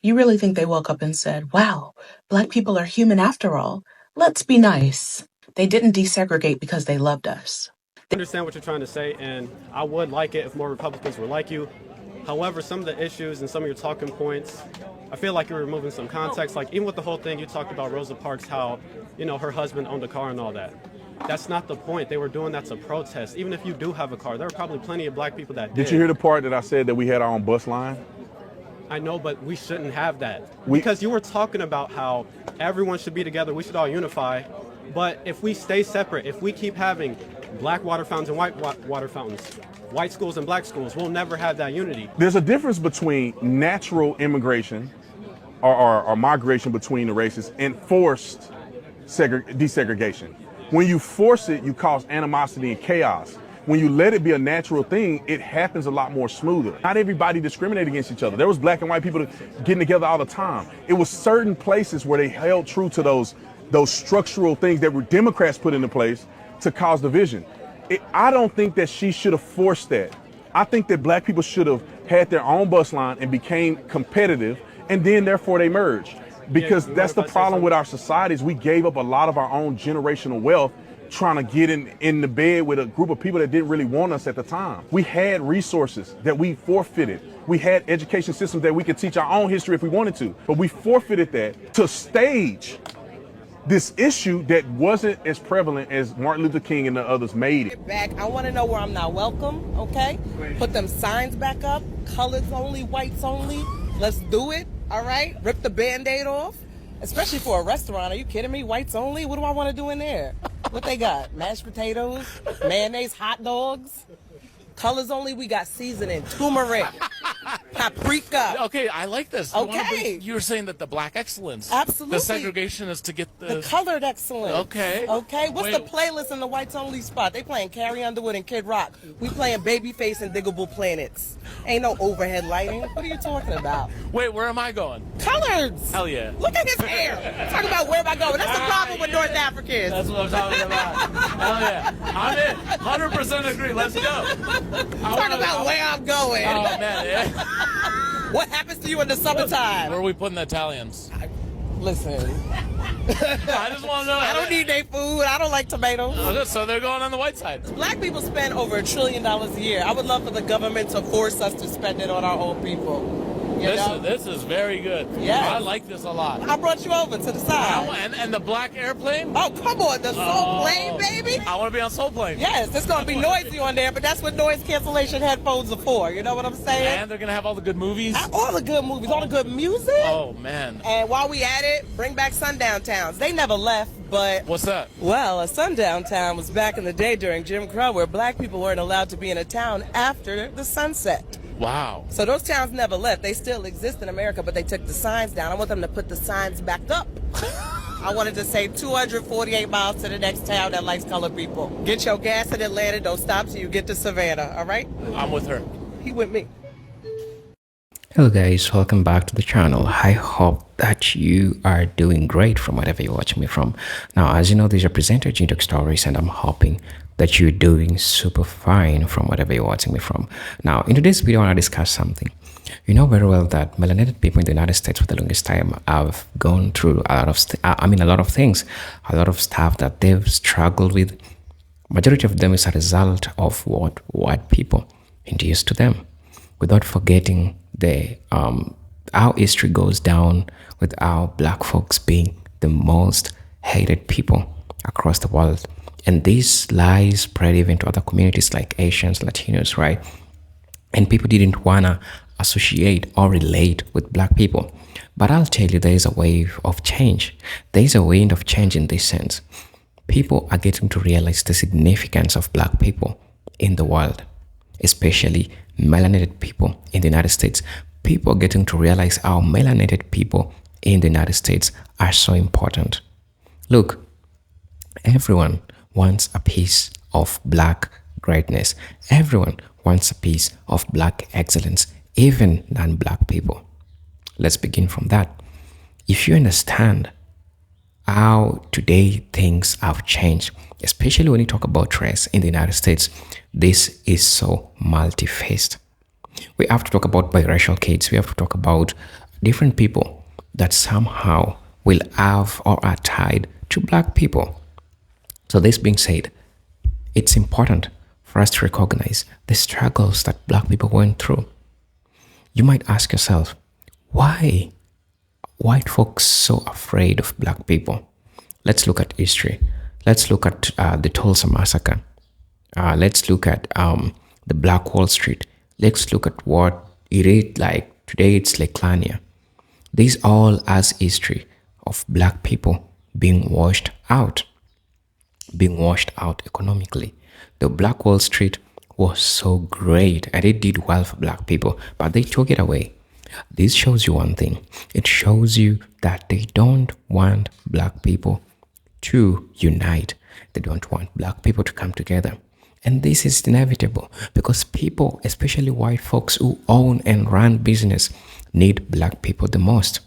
You really think they woke up and said, wow, Black people are human after all. Let's be nice. They didn't desegregate because they loved us. I understand what you're trying to say, and I would like it if more Republicans were like you. However, some of the issues and some of your talking points, I feel like you're removing some context. Like, even with the whole thing, you talked about Rosa Parks, how, her husband owned a car and all that. That's not the point. They were doing that to protest. Even if you do have a car, there are probably plenty of Black people that did. Did you hear the part that I said that we had our own bus line? I know, but we shouldn't have that. Because you were talking about how everyone should be together, we should all unify. But if we stay separate, if we keep having Black water fountains and white water fountains, white schools and Black schools, we'll never have that unity. There's a difference between natural immigration or migration between the races and forced desegregation. When you force it, you cause animosity and chaos. When you let it be a natural thing, it happens a lot more smoother. Not everybody discriminated against each other. There was Black and white people getting together all the time. It was certain places where they held true to those structural things that were Democrats put into place to cause division. I don't think that she should have forced that. I think that Black people should have had their own bus line and became competitive, and then therefore they merged. Because that's the problem with our societies. We gave up a lot of our own generational wealth trying to get in the bed with a group of people that didn't really want us at the time. We had resources that we forfeited. We had education systems that we could teach our own history if we wanted to, but we forfeited that to stage this issue that wasn't as prevalent as Martin Luther King and the others made it. Back, I want to know where I'm not welcome, okay? Put them signs back up, colors only, whites only. Let's do it, all right? Rip the Band-Aid off, especially for a restaurant. Are you kidding me? Whites only? What do I want to do in there? What they got? Mashed potatoes, mayonnaise, hot dogs? Colors only, we got seasoning, turmeric, paprika. Okay, I like this. Okay. You were saying that the Black excellence. Absolutely. The segregation is to get the colored excellence. Okay. Okay, what's the playlist in the whites only spot? They playing Carrie Underwood and Kid Rock. We playing Babyface and Diggable Planets. Ain't no overhead lighting. What are you talking about? Wait, where am I going? Colors. Hell yeah. Look at his hair. Talk about where am I going. That's the problem with North Africans. That's what I'm talking about. Hell yeah. I'm in. 100% agree. Let's go. Talk about where I'm going. Oh, man. Yeah. What happens to you in the summertime? Where are we putting the Italians? Listen. I just want to know. I don't need their food. I don't like tomatoes. Okay, so they're going on the white side. Black people spend over $1 trillion a year. I would love for the government to force us to spend it on our own people. This is very good. Yeah. I like this a lot. I brought you over to the side. And the black airplane? Oh, come on. The Soul Plane, baby. I want to be on Soul Plane. Yes, it's going to be noisy on there, but that's what noise cancellation headphones are for. You know what I'm saying? And they're going to have all the good movies? All the good movies, all the good music. Oh, man. And while we at it, bring back sundown towns. They never left, but... What's that? Well, a sundown town was back in the day during Jim Crow where Black people weren't allowed to be in a town after the sunset. Wow. So those towns never left. They still exist in America, but they took the signs down. I want them to put the signs back up. I wanted to say 248 miles to the next town that likes colored people. Get your gas in Atlanta. Don't stop till you get to Savannah, all right? I'm with her. He with me. Hello guys, welcome back to the channel. I hope that you are doing great from wherever you're watching me from. Now, as you know, this is your presenter, Jintok Stories, and I'm hoping that you're doing super fine from whatever you're watching me from. Now, in today's video, I want to discuss something. You know very well that melanated people in the United States for the longest time have gone through a lot of a lot of things, a lot of stuff that they've struggled with. Majority of them is a result of what white people induced to them, without forgetting our history goes down with our Black folks being the most hated people across the world. And this lies spread even to other communities like Asians, Latinos, right? And people didn't want to associate or relate with Black people. But I'll tell you, there is a wave of change. There is a wind of change in this sense. People are getting to realize the significance of Black people in the world, especially melanated people in the United States. People are getting to realize how melanated people in the United States are so important. Look, everyone wants a piece of Black greatness. Everyone wants a piece of Black excellence, even non-Black people. Let's begin from that. If you understand how today things have changed, especially when you talk about race in the United States, this is so multi-faced. We have to talk about biracial kids. We have to talk about different people that somehow will have or are tied to black people. So, this being said, it's important for us to recognize the struggles that black people went through. You might ask yourself, why white folks so afraid of black people? Let's look at history. Let's look at the Tulsa massacre. Let's look at the Black Wall Street. Let's look at what it is like today. It's like Lania. These all as history of black people being washed out economically. The Black Wall Street was so great and it did well for black people, but they took it away. This shows you one thing. It shows you that they don't want black people to unite. They don't want black people to come together. And this is inevitable because people, especially white folks who own and run business, need black people the most.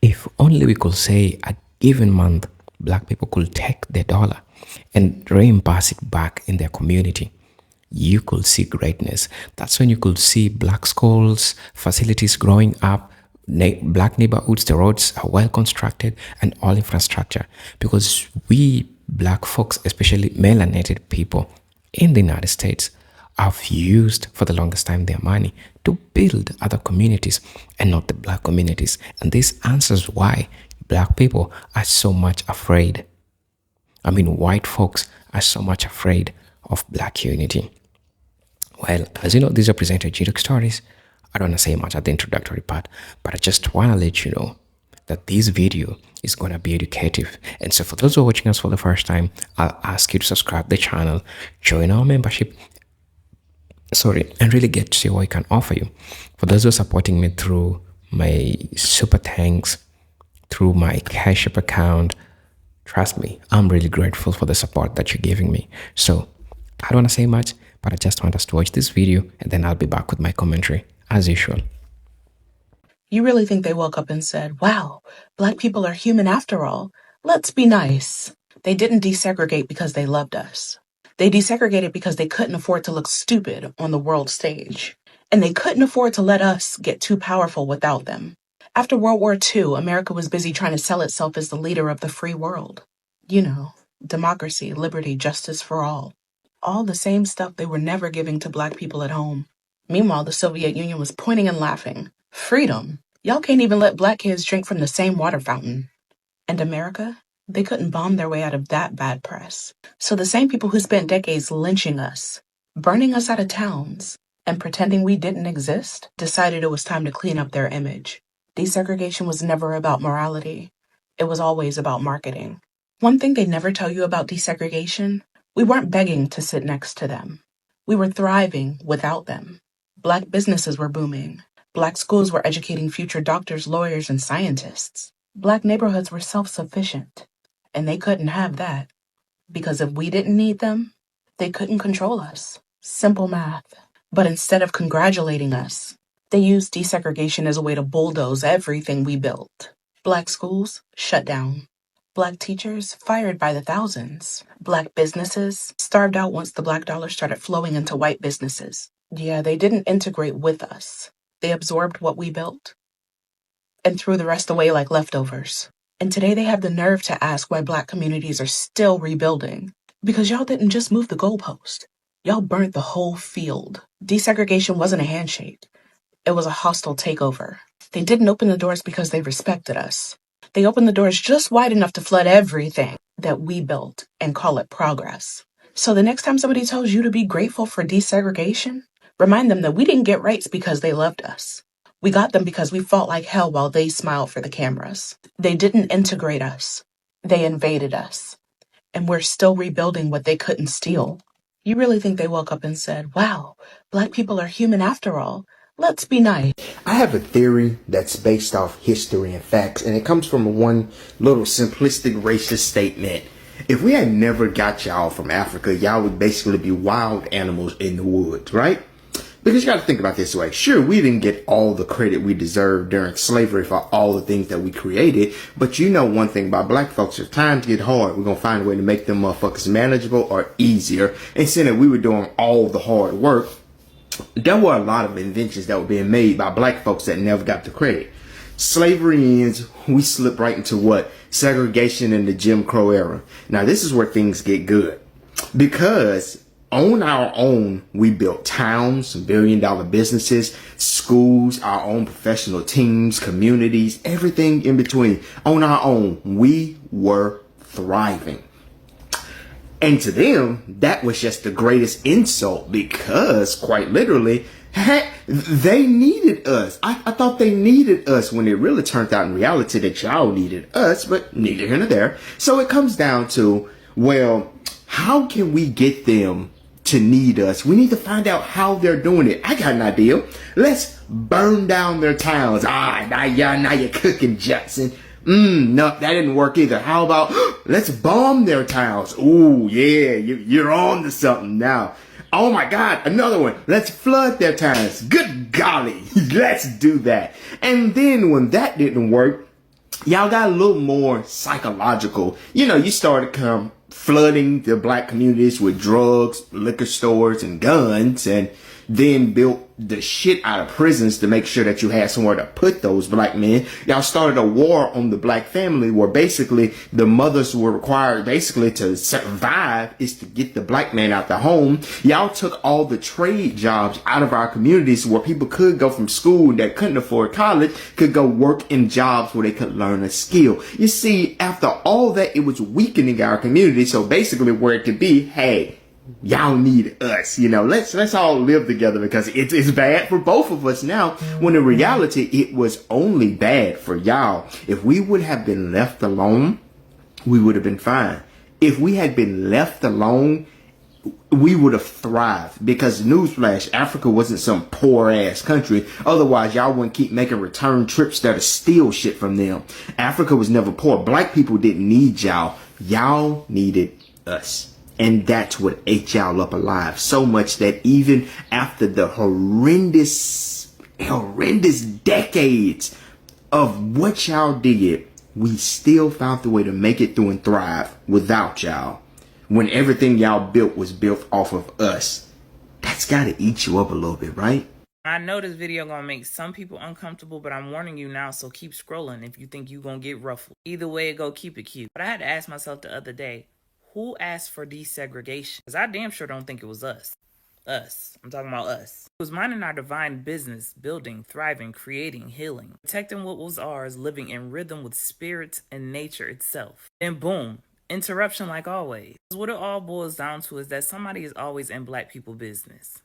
If only we could say a given month, black people could take their dollar and reimburse it back in their community, you could see greatness. That's when you could see black schools, facilities growing up, black neighborhoods, the roads are well constructed, and all infrastructure. Because we black folks, especially melanated people in the United States, have used for the longest time their money to build other communities and not the black communities. And this answers why black people are so much afraid. White folks are so much afraid of black unity. Well, as you know, these are presented G-Doc stories. I don't want to say much at the introductory part, but I just want to let you know that this video is going to be educative. And so for those who are watching us for the first time, I'll ask you to subscribe to the channel, join our membership, and really get to see what I can offer you. For those who are supporting me through my super thanks, through my Cash App account, trust me, I'm really grateful for the support that you're giving me. So I don't want to say much, but I just want us to watch this video and then I'll be back with my commentary as usual. You really think they woke up and said, wow, black people are human after all. Let's be nice. They didn't desegregate because they loved us. They desegregated because they couldn't afford to look stupid on the world stage. And they couldn't afford to let us get too powerful without them. After World War II, America was busy trying to sell itself as the leader of the free world. You know, democracy, liberty, justice for all. All the same stuff they were never giving to black people at home. Meanwhile, the Soviet Union was pointing and laughing. Freedom. Y'all can't even let black kids drink from the same water fountain. And America? They couldn't bomb their way out of that bad press. So the same people who spent decades lynching us, burning us out of towns, and pretending we didn't exist, decided it was time to clean up their image. Desegregation was never about morality. It was always about marketing. One thing they never tell you about desegregation, we weren't begging to sit next to them. We were thriving without them. Black businesses were booming. Black schools were educating future doctors, lawyers, and scientists. Black neighborhoods were self-sufficient. And they couldn't have that. Because if we didn't need them, they couldn't control us. Simple math. But instead of congratulating us, they used desegregation as a way to bulldoze everything we built. Black schools shut down. Black teachers fired by the thousands. Black businesses starved out once the black dollar started flowing into white businesses. Yeah, they didn't integrate with us. They absorbed what we built and threw the rest away like leftovers. And today they have the nerve to ask why black communities are still rebuilding. Because y'all didn't just move the goalpost. Y'all burnt the whole field. Desegregation wasn't a handshake. It was a hostile takeover. They didn't open the doors because they respected us. They opened the doors just wide enough to flood everything that we built and call it progress. So the next time somebody tells you to be grateful for desegregation, remind them that we didn't get rights because they loved us. We got them because we fought like hell while they smiled for the cameras. They didn't integrate us. They invaded us. And we're still rebuilding what they couldn't steal. You really think they woke up and said, wow, black people are human after all. Let's be nice. I have a theory that's based off history and facts, and it comes from one little simplistic racist statement. If we had never got y'all from Africa, y'all would basically be wild animals in the woods, right? Because you got to think about this way. Sure, we didn't get all the credit we deserved during slavery for all the things that we created. But you know one thing about black folks, if times get hard, we're going to find a way to make them motherfuckers manageable or easier. And seeing that we were doing all the hard work, there were a lot of inventions that were being made by black folks that never got the credit. Slavery ends, we slip right into what? Segregation in the Jim Crow era. Now this is where things get good. Because on our own, we built towns, billion-dollar businesses, schools, our own professional teams, communities, everything in between. On our own, we were thriving. And to them, that was just the greatest insult because, quite literally, they needed us. I thought they needed us when it really turned out in reality that y'all needed us, but neither here nor there. So it comes down to, well, how can we get them to need us? We need to find out how they're doing it. I got an idea. Let's burn down their towns. Now you're cooking, Jackson. No, that didn't work either. How about let's bomb their towns? Ooh, yeah, you're on to something now. Oh my God, another one. Let's flood their towns. Good golly, let's do that. And then when that didn't work, y'all got a little more psychological. You started flooding the black communities with drugs, liquor stores, and guns, and then built the shit out of prisons to make sure that you had somewhere to put those black men. Y'all started a war on the black family where basically the mothers were required basically to survive is to get the black man out the home. Y'all took all the trade jobs out of our communities where people could go from school that couldn't afford college, could go work in jobs where they could learn a skill. You see, after all that, it was weakening our community. So basically where it could be, hey, y'all need us, let's all live together because it's bad for both of us now, when in reality it was only bad for y'all. If we would have been left alone, we would have been fine. If we had been left alone, we would have thrived, because newsflash, Africa wasn't some poor ass country. Otherwise y'all wouldn't keep making return trips there to steal shit from them. Africa was never poor. Black people didn't need y'all needed us. And that's what ate y'all up alive so much that even after the horrendous decades of what y'all did, we still found the way to make it through and thrive without y'all. When everything y'all built was built off of us. That's gotta eat you up a little bit, right? I know this video gonna make some people uncomfortable, but I'm warning you now, so keep scrolling if you think you gonna get ruffled. Either way it go, keep it cute. But I had to ask myself the other day, who asked for desegregation? Because I damn sure don't think it was us. Us. I'm talking about us. It was minding our divine business, building, thriving, creating, healing, protecting what was ours, living in rhythm with spirit and nature itself. And boom, interruption like always. What it all boils down to is that somebody is always in black people business.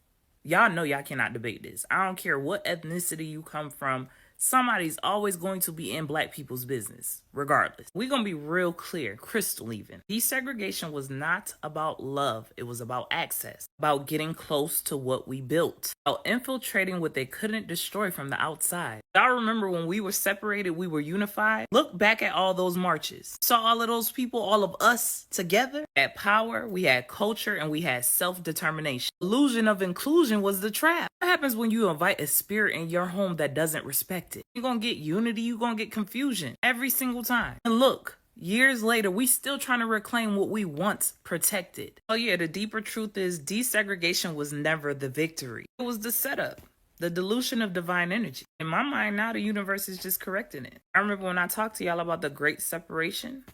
Y'all know y'all cannot debate this. I don't care what ethnicity you come from. Somebody's always going to be in black people's business, regardless. We're going to be real clear, crystal even. Desegregation was not about love. It was about access, about getting close to what we built, about infiltrating what they couldn't destroy from the outside. Y'all remember when we were separated, we were unified? Look back at all those marches. Saw all of those people, all of us together. We had power, we had culture, and we had self-determination. Illusion of inclusion was the trap. What happens when you invite a spirit in your home that doesn't respect it? You're gonna get unity, you're gonna get confusion every single time. And look, years later, we still trying to reclaim what we once protected. Oh yeah, the deeper truth is desegregation was never the victory. It was the setup, the dilution of divine energy. In my mind now, the universe is just correcting it. I remember when I talked to y'all about the great separation.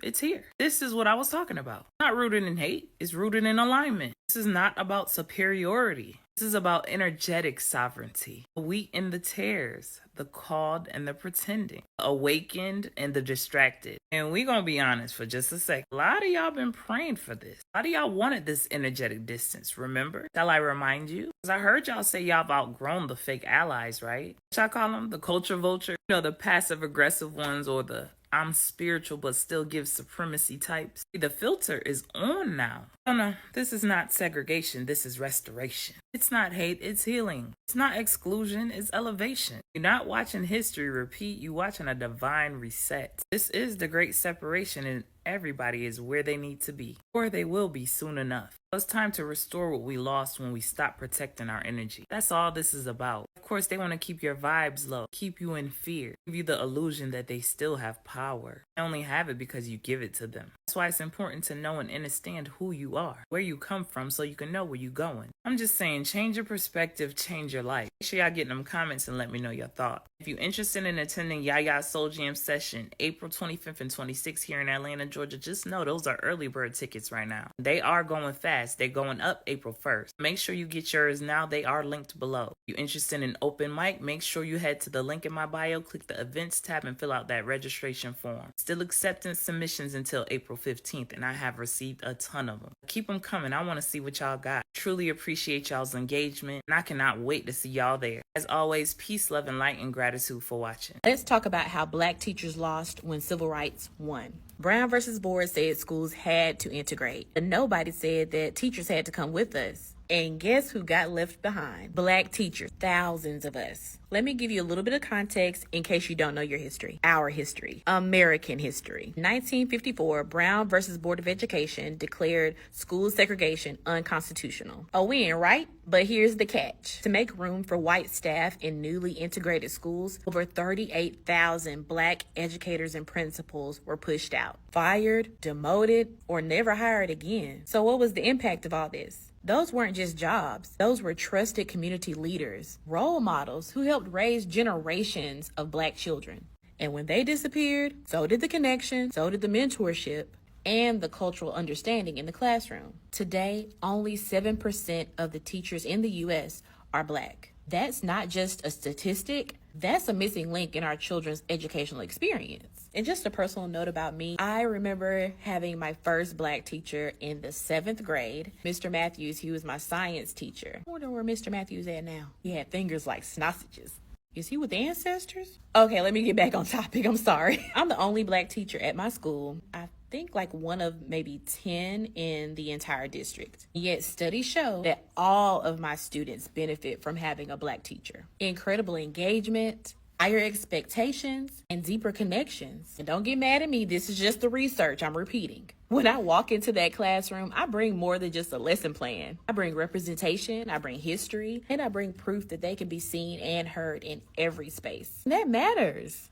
It's here. This is what I was talking about. Not rooted in hate, it's rooted in alignment. This is not about superiority. This is about energetic sovereignty. The wheat and the tares, the called and the pretending, the awakened and the distracted. And we gonna be honest for just a sec. A lot of y'all been praying for this. A lot of y'all wanted this energetic distance, remember? Shall I remind you? Because I heard y'all say y'all have outgrown the fake allies, right? What y'all call them? The culture vulture? The passive aggressive ones, or the I'm spiritual but still give supremacy types. The filter is on now. Oh no, this is not segregation, this is restoration. It's not hate, it's healing. It's not exclusion, it's elevation. You're not watching history repeat, you're watching a divine reset. This is the great separation, and everybody is where they need to be, or they will be soon enough. It's time to restore what we lost when we stopped protecting our energy. That's all this is about. Of course, they want to keep your vibes low, keep you in fear, give you the illusion that they still have power. They only have it because you give it to them. That's why it's important to know and understand who you are, where you come from, so you can know where you're going. I'm just saying, change your perspective, change your life. Make sure y'all get in them comments and let me know your thoughts. If you're interested in attending Yaya's Soul Jam session, April 25th and 26th here in Atlanta, Georgia, just know those are early bird tickets right now. They are going fast. They're going up April 1st. Make sure you get yours now. They are linked below. If you're interested in open mic, make sure you head to the link in my bio, click the events tab, and fill out that registration form. Still accepting submissions until April 15th, and I have received a ton of them. Keep them coming. I want to see what y'all got. Truly appreciate y'all's engagement, and I cannot wait to see y'all there. As always, peace, love, and light, and gratitude for watching. Let's talk about how Black teachers lost when civil rights won. Brown versus Board said schools had to integrate, but nobody said that teachers had to come with us. And guess who got left behind? Black teachers, thousands of us. Let me give you a little bit of context in case you don't know your history. Our history, American history. 1954, Brown versus Board of Education declared school segregation unconstitutional. A win, right? But here's the catch. To make room for white staff in newly integrated schools, over 38,000 Black educators and principals were pushed out, fired, demoted, or never hired again. So what was the impact of all this? Those weren't just jobs. Those were trusted community leaders, role models who helped raise generations of Black children. And when they disappeared, so did the connection, so did the mentorship, and the cultural understanding in the classroom. Today, only 7% of the teachers in the U.S. are Black. That's not just a statistic, that's a missing link in our children's educational experience. And just a personal note about me, I remember having my first Black teacher in the 7th grade. Mr. Matthews, he was my science teacher. I wonder where Mr. Matthews at now. He had fingers like sausages. Is he with the ancestors? Okay, let me get back on topic. I'm sorry. I'm the only Black teacher at my school. I think like one of maybe 10 in the entire district. Yet studies show that all of my students benefit from having a Black teacher. Incredible engagement, higher expectations, and deeper connections. And don't get mad at me, this is just the research I'm repeating. When I walk into that classroom, I bring more than just a lesson plan. I bring representation, I bring history, and I bring proof that they can be seen and heard in every space. And that matters.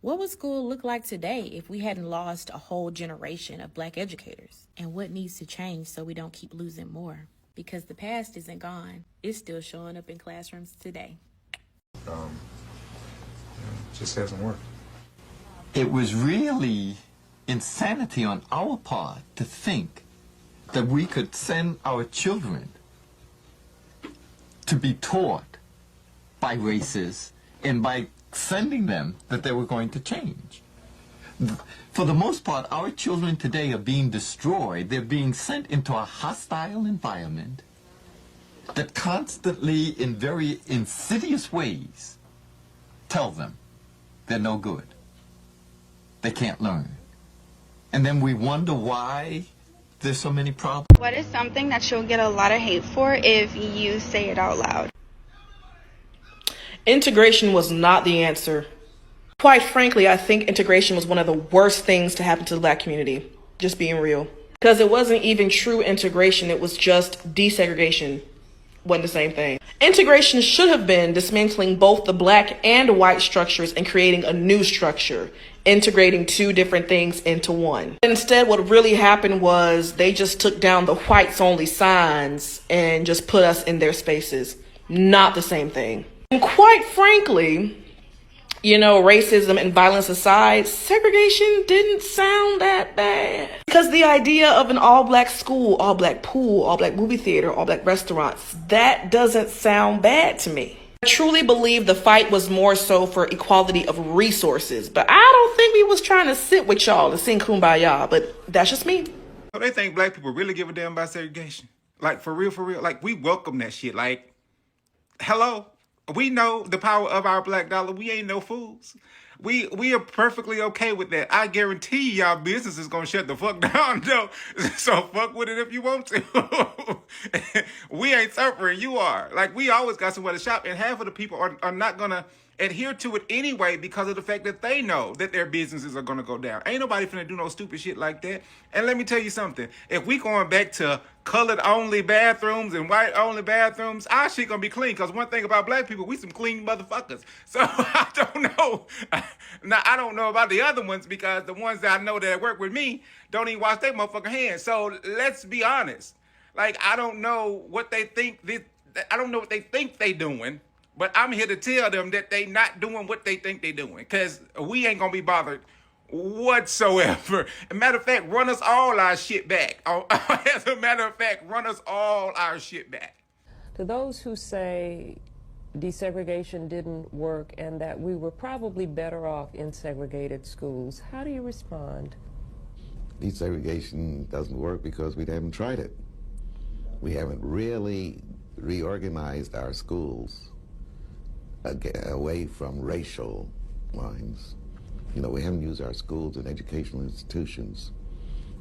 What would school look like today if we hadn't lost a whole generation of Black educators? And what needs to change so we don't keep losing more? Because the past isn't gone. It's still showing up in classrooms today. Just hasn't worked. It was really insanity on our part to think that we could send our children to be taught by races and by sending them that they were going to change. For the most part, our children today are being destroyed. They're being sent into a hostile environment that constantly, in very insidious ways, tell them they're no good. They can't learn. And then we wonder why there's so many problems. What is something that you'll get a lot of hate for if you say it out loud? Integration was not the answer. Quite frankly, I think integration was one of the worst things to happen to the Black community. Just being real. Because it wasn't even true integration, it was just desegregation. Wasn't the same thing. Integration should have been dismantling both the Black and white structures and creating a new structure, integrating two different things into one. Instead, what really happened was they just took down the whites only signs and just put us in their spaces. Not the same thing. And quite frankly, you know, racism and violence aside, segregation didn't sound that bad. Because the idea of an all-Black school, all-Black pool, all-Black movie theater, all-Black restaurants, that doesn't sound bad to me. I truly believe the fight was more so for equality of resources, but I don't think we was trying to sit with y'all and sing kumbaya, but that's just me. So they think Black people really give a damn about segregation? Like, for real, for real? Like, we welcome that shit. Like, hello? We know the power of our Black dollar. We ain't no fools. We are perfectly okay with that. I guarantee y'all business is gonna shut the fuck down though. So fuck with it if you want to. We ain't suffering, you are. Like, we always got somewhere to shop, and half of the people are not gonna adhere to it anyway because of the fact that they know that their businesses are gonna go down. Ain't nobody finna do no stupid shit like that. And let me tell you something. If we going back to colored only bathrooms and white only bathrooms, our shit gonna be clean. Cause one thing about Black people, we some clean motherfuckers. So I don't know. Now, I don't know about the other ones because the ones that I know that work with me don't even wash their motherfucking hands. So let's be honest. Like, I don't know what they think. I don't know what they think they doing, but I'm here to tell them that they not doing what they think they doing, because we ain't gonna be bothered whatsoever. As a matter of fact, run us all our shit back. As a matter of fact, run us all our shit back. To those who say desegregation didn't work and that we were probably better off in segregated schools, how do you respond? Desegregation doesn't work because we haven't tried it. We haven't really reorganized our schools away from racial lines. You know, we haven't used our schools and educational institutions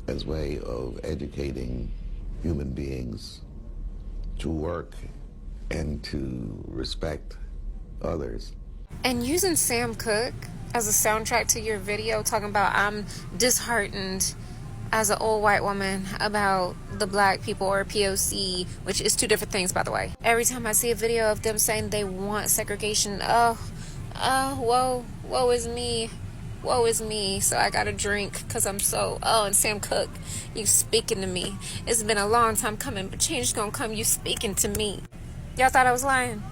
as a way of educating human beings to work and to respect others. And using Sam Cooke as a soundtrack to your video, talking about I'm disheartened as an old white woman about the black people, or POC, which is two different things, by the way. Every time I see a video of them saying they want segregation, woe is me. Woe is me. So I got a drink because I'm so, and Sam Cooke, you speaking to me. It's been a long time coming, but change is gonna come. You speaking to me. Y'all thought I was lying?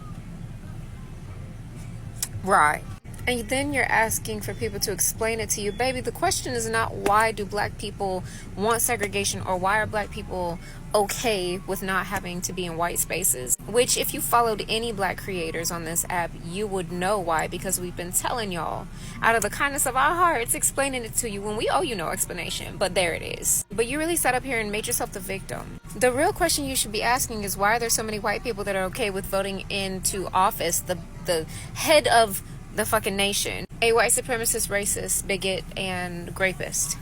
Right. And then you're asking for people to explain it to you. Baby, the question is not why do black people want segregation, or why are black people okay with not having to be in white spaces. Which, if you followed any black creators on this app, you would know why, because we've been telling y'all out of the kindness of our hearts, explaining it to you when we owe you no explanation. But there it is. But you really sat up here and made yourself the victim. The real question you should be asking is, why are there so many white people that are okay with voting into office the head of the fucking nation, a white supremacist, racist, bigot, and rapist?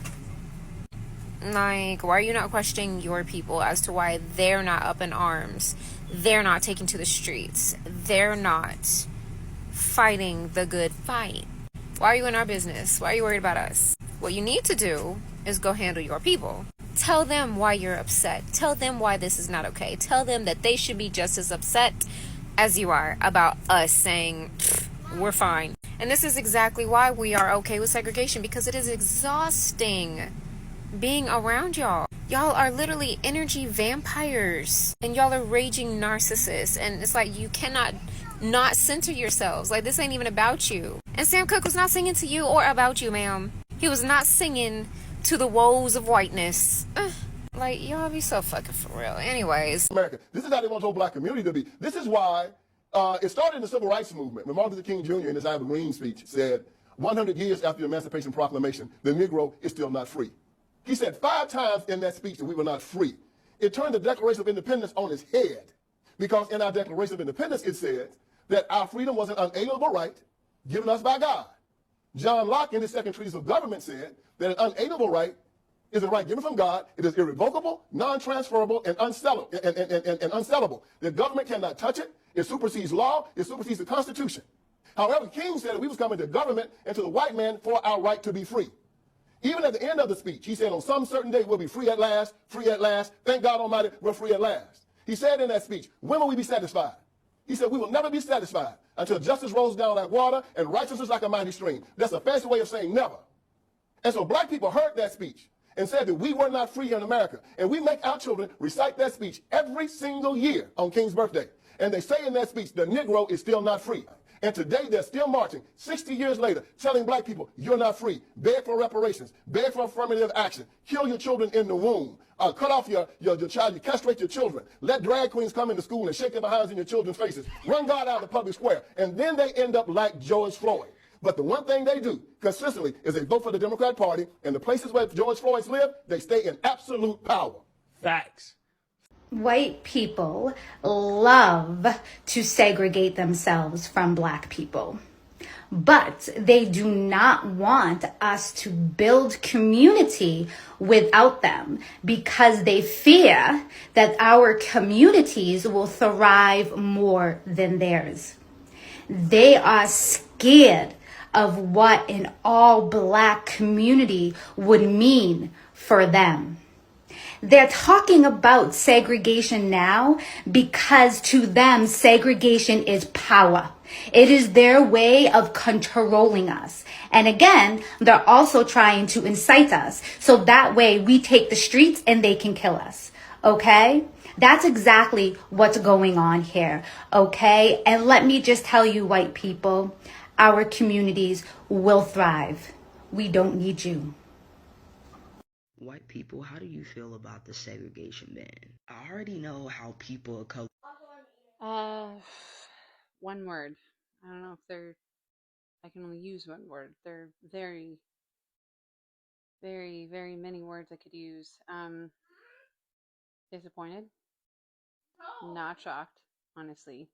Like, why are you not questioning your people as to why they're not up in arms? They're not taking to the streets. They're not fighting the good fight. Why are you in our business? Why are you worried about us? What you need to do is go handle your people. Tell them why you're upset. Tell them why this is not okay. Tell them that they should be just as upset as you are about us saying we're fine. And this is exactly why we are okay with segregation, because it is exhausting being around y'all. Y'all are literally energy vampires, and y'all are raging narcissists, and it's like you cannot not center yourselves. Like, this ain't even about you. And Sam Cooke was not singing to you or about you, ma'am. He was not singing to the woes of whiteness. Like, y'all be so fucking for real. Anyways, America, this is how they want the whole black community to be. This is why it started in the civil rights movement. When Martin Luther King Jr. in his I Have a Green speech said, 100 years after the Emancipation Proclamation, the Negro is still not free. He said 5 times in that speech that we were not free. It turned the Declaration of Independence on its head, because in our Declaration of Independence it said that our freedom was an unalienable right given us by God. John Locke in his Second Treatise of Government said that an unalienable right is a right given from God. It is irrevocable, non-transferable, and unsellable. The government cannot touch it. It supersedes law. It supersedes the Constitution. However, King said that we was coming to government and to the white man for our right to be free. Even at the end of the speech, he said, on some certain day, we'll be free at last, free at last. Thank God Almighty, we're free at last. He said in that speech, when will we be satisfied? He said, we will never be satisfied until justice rolls down like water and righteousness like a mighty stream. That's a fancy way of saying never. And so black people heard that speech and said that we were not free in America. And we make our children recite that speech every single year on King's birthday. And they say in that speech, the Negro is still not free. And today they're still marching, 60 years later, telling black people, you're not free. Beg for reparations. Beg for affirmative action. Kill your children in the womb. Cut off your child. You castrate your children. Let drag queens come into school and shake their behinds in your children's faces. Run God out of the public square. And then they end up like George Floyd. But the one thing they do consistently is they vote for the Democrat Party. And the places where George Floyd's live, they stay in absolute power. Facts. White people love to segregate themselves from black people, but they do not want us to build community without them, because they fear that our communities will thrive more than theirs. They are scared of what an all black community would mean for them. They're talking about segregation now because to them, segregation is power. It is their way of controlling us. And again, they're also trying to incite us. So that way we take the streets and they can kill us. Okay? That's exactly what's going on here. Okay? And let me just tell you, white people, our communities will thrive. We don't need you. White people, how do you feel about the segregation ban? I already know how people of color. One word. I don't know if they're. I can only use one word. They're very, very, very many words I could use. Disappointed. Not shocked, honestly.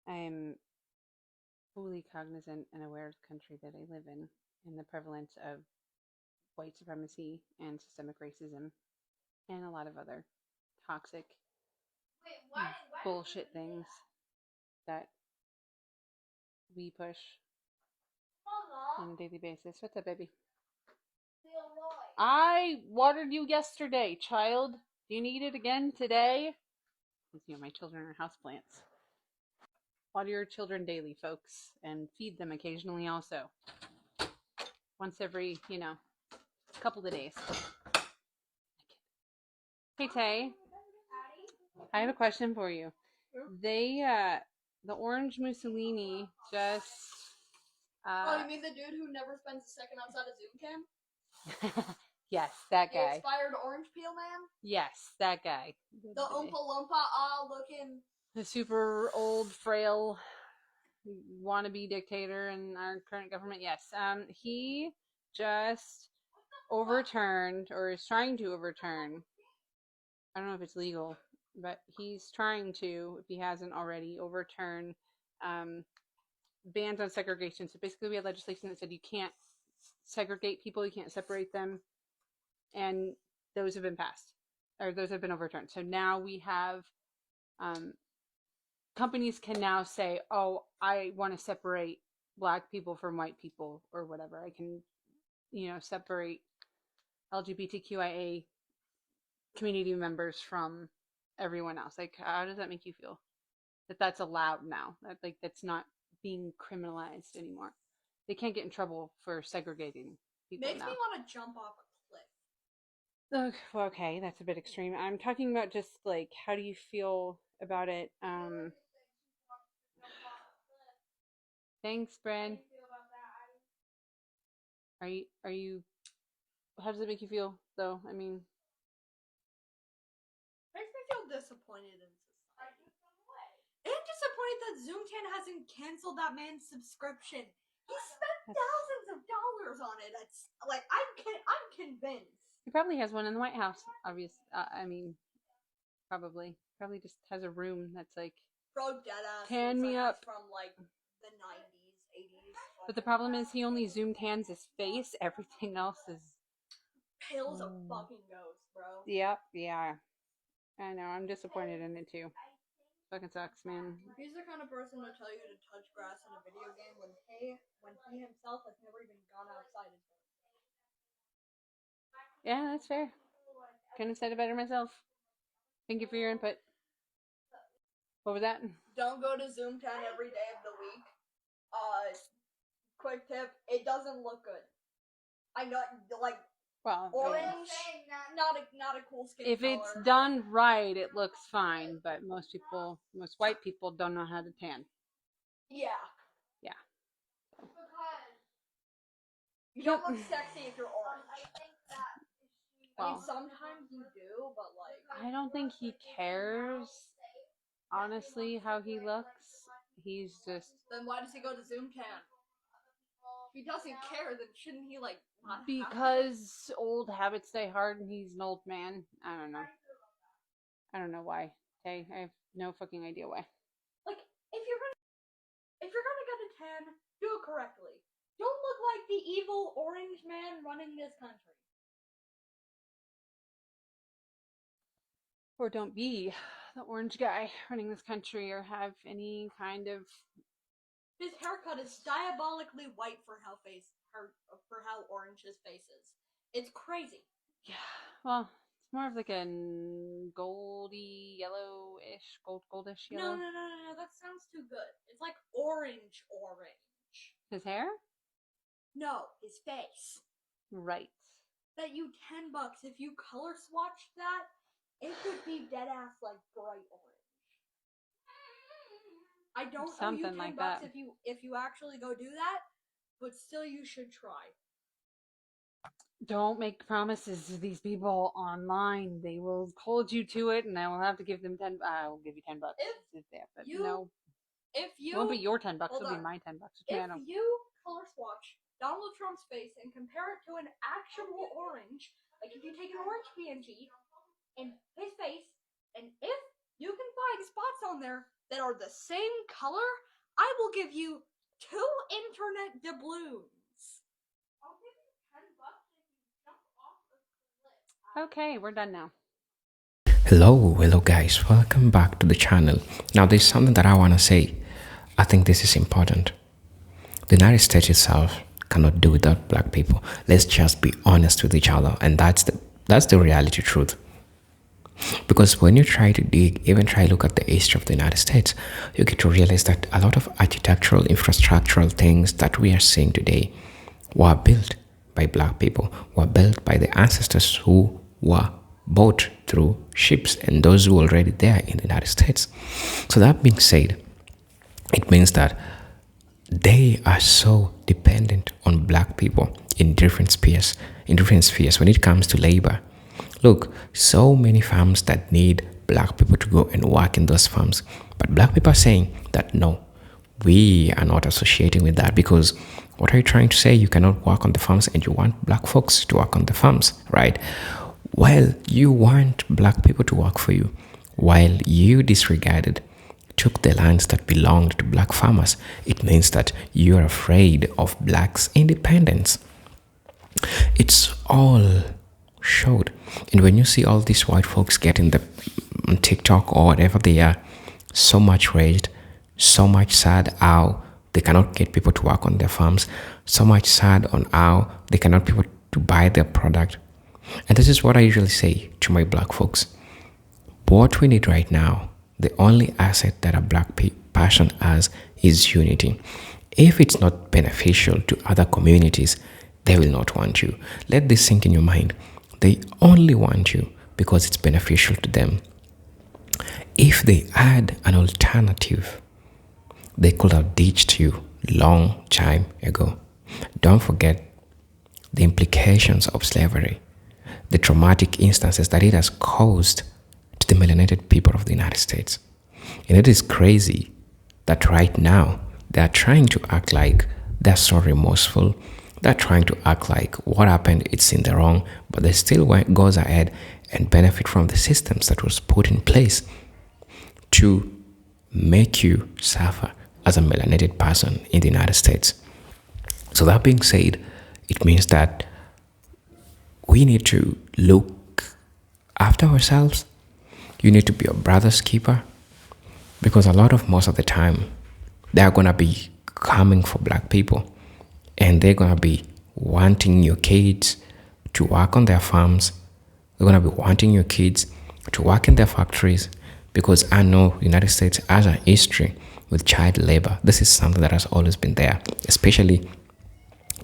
I am fully cognizant and aware of the country that I live in and the prevalence of white supremacy and systemic racism and a lot of other toxic bullshit things that we push on a daily basis. What's up, baby? I watered you yesterday, child. Do you need it again today? You know, my children are houseplants. Water your children daily, folks, and feed them occasionally also. Once every, couple of days. Hey, Tay. I have a question for you. The orange Mussolini just... oh, you mean the dude who never spends a second outside a Zoom cam? Yes, that The guy. expired orange peel man? Yes, that guy. The Oompa Loompa looking... The super old, frail, wannabe dictator in our current government. Yes. He just overturned, or is trying to overturn, I don't know if it's legal, but he's trying to, if he hasn't already, overturn bans on segregation. So basically we had legislation that said you can't segregate people, you can't separate them, and those have been passed, or those have been overturned. So now we have companies can now say, oh, I want to separate black people from white people or whatever. I can, separate LGBTQIA community members from everyone else. Like, how does that make you feel? That that's allowed now? That's not being criminalized anymore. They can't get in trouble for segregating people Makes now. me want to jump off a cliff. Okay, that's a bit extreme. I'm talking about just like, how do you feel about it? Thanks, Bren. Are you? How does it make you feel, though? I mean, Makes me feel disappointed in society. And disappointed that Zoomtan hasn't canceled that man's subscription. He spent thousands of dollars on it. It's like I'm convinced. he probably has one in the White House. Obviously, I mean, probably just has a room that's like, Bro, deadass. tan me up. From like the 90s, 80s. But the problem is, he only zoomed hands his face. Everything else is pale as a fucking ghost, bro. Yep, yeah. I know. I'm disappointed in it too. Fucking sucks, man. He's the kind of person to tell you to touch grass in a video game when he himself has never even gone outside. Yeah, that's fair. Couldn't have said it better myself. Thank you for your input. What was that? Don't go to Zoomtown every day of the week. Quick tip: it doesn't look good. I know, like, well, orange, not a cool skin if color. it's done right, it looks fine. But most white people don't know how to tan. Yeah. Yeah. You don't look sexy if you're orange. I mean, Well, sometimes you do, but like, I don't think he cares, honestly, how he looks. He's just... Then why does he go to Zoomtown? If he doesn't care, then shouldn't he, like, not because old habits die hard and he's an old man. I don't know. I don't know why. Okay, I have no fucking idea why. Like, if you're gonna get a tan, do it correctly. Don't look like the evil orange man running this country. Or don't be the orange guy running this country, or have any kind of... His haircut is diabolically white for how orange his face is. It's crazy. Yeah, well, It's more of like a goldy yellowish, goldish yellow. No. That sounds too good. It's like orange. His hair? No, his face. Right. Bet you $10 if you color swatched that, it could be dead ass like bright orange. I don't owe you Something $10 like that. if you actually go do that, but still you should try. Don't make promises to these people online. They will hold you to it, and I will have to give them 10. I will give you $10 if there, but no. If you It won't be your $10. hold It'll be on. my $10. If you color swatch Donald Trump's face and compare it to an actual orange, like if you take an orange PNG and his face, and if you can find spots on there that are the same color, I will give you 2 internet doubloons. I'll give you $10 if you jump off the cliff. Okay, we're done now. Hello guys, welcome back to the channel. Now there's something that I want to say. I think this is important. The United States itself cannot do without black people. Let's just be honest with each other, and that's the reality truth. Because when you try to dig, even try to look at the history of the United States, you get to realize that a lot of architectural, infrastructural things that we are seeing today were built by black people, were built by the ancestors who were bought through ships and those who were already there in the United States. So that being said, it means that they are so dependent on black people in different spheres when it comes to labor. Look, so many farms that need black people to go and work in those farms, but black people are saying that no, we are not associating with that, because what are you trying to say? You cannot work on the farms and you want black folks to work on the farms, right? Well, you want black people to work for you, while you took the lands that belonged to black farmers. It means that you're afraid of blacks' independence. It's all showed. And when you see all these white folks getting on TikTok or whatever they are, so much raged, so much sad how they cannot get people to work on their farms, so much sad on how they cannot get people to buy their product. And this is what I usually say to my black folks. What we need right now, the only asset that a black person has, is unity. If it's not beneficial to other communities, they will not want you. Let this sink in your mind. They only want you because it's beneficial to them. If they had an alternative, they could have ditched you long time ago. Don't forget the implications of slavery, the traumatic instances that it has caused to the melanated people of the United States. And it is crazy that right now they are trying to act like they're so remorseful. They're trying to act like what happened, it's in the wrong, but they still goes ahead and benefit from the systems that was put in place to make you suffer as a melanated person in the United States. So that being said, it means that we need to look after ourselves. You need to be your brother's keeper, because most of the time, they're going to be coming for black people, and they're going to be wanting your kids to work on their farms. They're going to be wanting your kids to work in their factories, because I know the United States has a history with child labor. This is something that has always been there, especially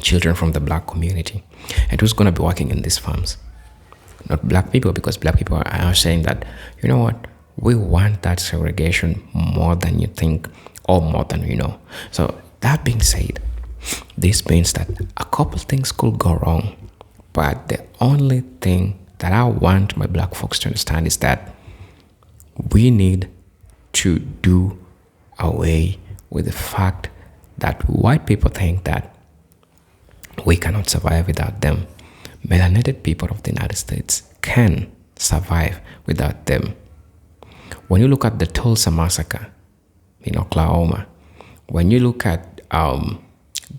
children from the black community. And who's going to be working in these farms? Not black people, because black people are saying that, you know what, we want that segregation more than you think or more than you know. So that being said, this means that a couple things could go wrong, but the only thing that I want my black folks to understand is that we need to do away with the fact that white people think that we cannot survive without them. Melanated people of the United States can survive without them. When you look at the Tulsa massacre in Oklahoma, when you look at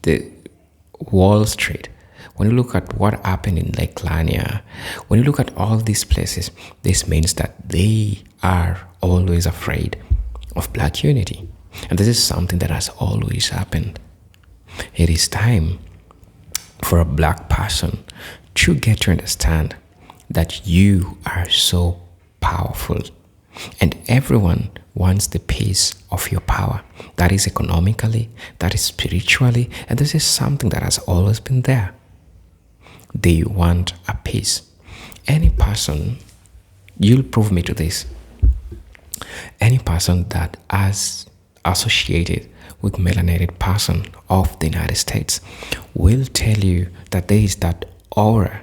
the Wall Street, when you look at what happened in Lake Lanier, when you look at all these places, this means that they are always afraid of black unity. And this is something that has always happened. It is time for a black person to get to understand that you are so powerful. And everyone wants the piece of your power. That is economically, that is spiritually, and this is something that has always been there. They want a piece. Any person, you'll prove me to this, any person that has associated with melanated person of the United States will tell you that there is that aura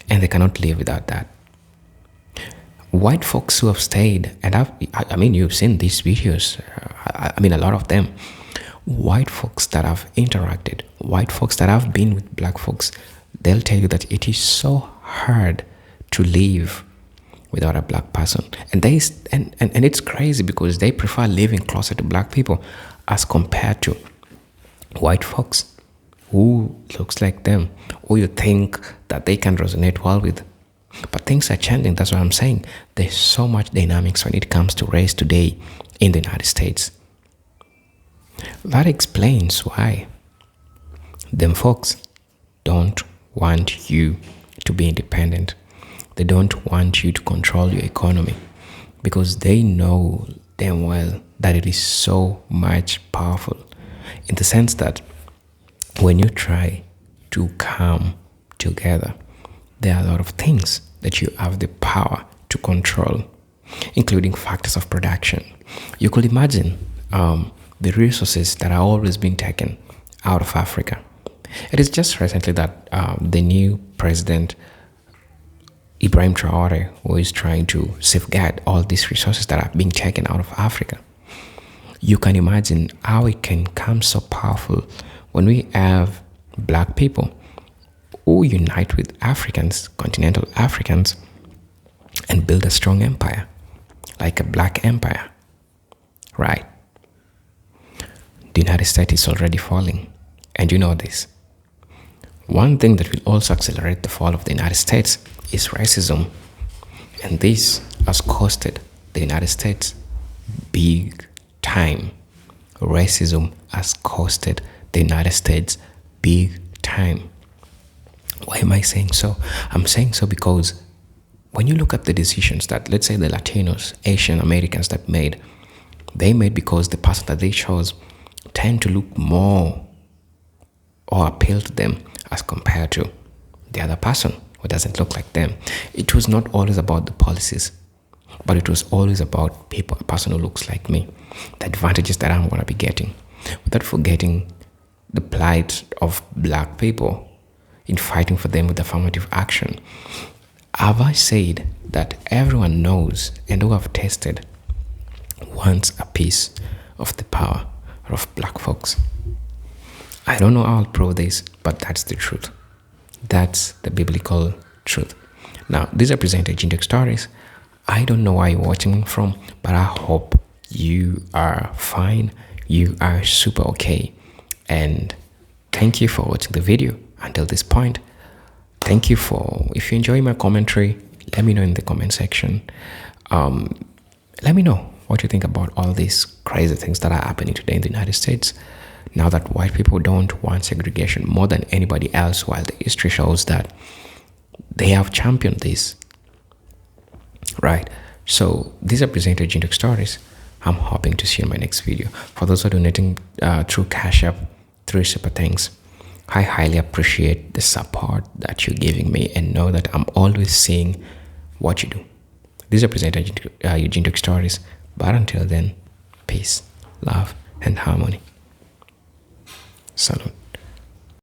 and they cannot live without that. White folks who have stayed, and I mean, you've seen these videos, I mean, a lot of them, white folks that have interacted, white folks that have been with black folks, they'll tell you that it is so hard to live without a black person. And it's crazy because they prefer living closer to black people as compared to white folks who looks like them, who you think that they can resonate well with. But things are changing. That's what I'm saying. There's so much dynamics when it comes to race today in the United States. That explains why them folks don't want you to be independent. They don't want you to control your economy because they know damn well that it is so much powerful, in the sense that when you try to come together, there are a lot of things that you have the power to control, including factors of production. You could imagine the resources that are always being taken out of Africa. It is just recently that the new president, Ibrahim Traore, who is trying to safeguard all these resources that are being taken out of Africa. You can imagine how it can come so powerful when we have black people who unite with Africans, continental Africans, and build a strong empire, like a black empire, right? The United States is already falling, and you know this. One thing that will also accelerate the fall of the United States is racism, and this has costed the United States big time. Racism has costed the United States big time. Why am I saying so? I'm saying so because when you look at the decisions that, let's say, the Latinos, Asian Americans that made, they made because the person that they chose tend to look more or appeal to them as compared to the other person who doesn't look like them. It was not always about the policies, but it was always about people, a person who looks like me, the advantages that I'm going to be getting, without forgetting the plight of black people in fighting for them with affirmative action. Have I said that everyone knows and who have tested wants a piece of the power of black folks? I don't know how I'll prove this, but that's the truth. That's the biblical truth. Now, these are presented Jindex stories. I don't know where you're watching from, but I hope you are fine. You are super okay. And thank you for watching the video until this point. Thank you for, if you enjoy my commentary, let me know in the comment section. Let me know what you think about all these crazy things that are happening today in the United States. Now that white people don't want segregation more than anybody else, while the history shows that they have championed this. Right? So these are presented Jindex stories. I'm hoping to see you in my next video. For those who are donating through Cash App, through Super Thanks, I highly appreciate the support that you're giving me, and know that I'm always seeing what you do. These are presented Jindex stories. But until then, peace, love, and harmony. Salute.